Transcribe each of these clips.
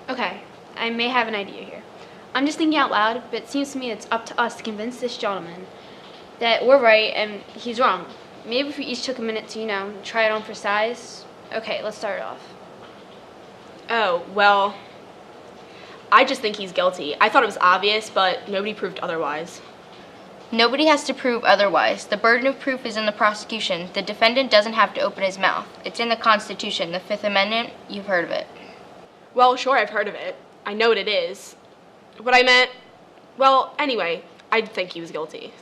Okay, I may have an idea here. I'm just thinking out loud, but it seems to me it's up to us to convince this gentleman that we're right and he's wrong. Maybe if we each took a minute to, try it on for size. Okay, let's start it off. Oh, well, I just think he's guilty. I thought it was obvious, but nobody proved otherwise. Nobody has to prove otherwise. The burden of proof is in the prosecution. The defendant doesn't have to open his mouth. It's in the Constitution, the Fifth Amendment. You've heard of it. Well, sure, I've heard of it. I know what it is. What I meant, well, anyway, I think he was guilty.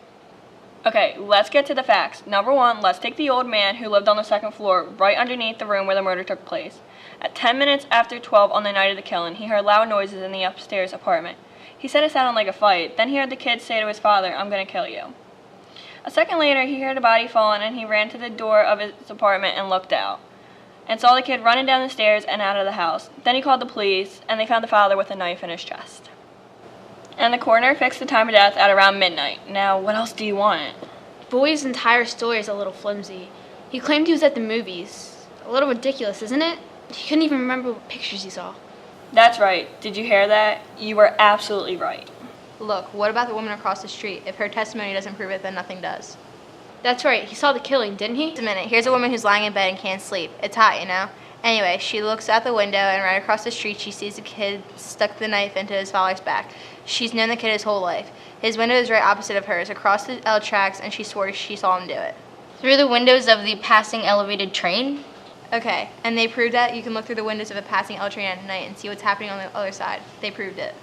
Okay, let's get to the facts. Number one, let's take the old man who lived on the second floor, right underneath the room where the murder took place. At 10 minutes after 12 on the night of the killing, he heard loud noises in the upstairs apartment. He said it sounded like a fight. Then he heard the kid say to his father, "I'm going to kill you." A second later, he heard a body falling, and he ran to the door of his apartment and looked out, and saw the kid running down the stairs and out of the house. Then he called the police, and they found the father with a knife in his chest. And the coroner fixed the time of death at around midnight. Now, what else do you want? Boyd's entire story is a little flimsy. He claimed he was at the movies. A little ridiculous, isn't it? He couldn't even remember what pictures he saw. That's right. Did you hear that? You were absolutely right. Look, what about the woman across the street? If her testimony doesn't prove it, then nothing does. That's right, he saw the killing, didn't he? Just a minute. Here's a woman who's lying in bed and can't sleep. It's hot. Anyway, she looks out the window, and right across the street, she sees a kid stuck the knife into his father's back. She's known the kid his whole life. His window is right opposite of hers, across the L tracks, and she swore she saw him do it. Through the windows of the passing elevated train? Okay, and they proved that you can look through the windows of a passing L train at night and see what's happening on the other side. They proved it.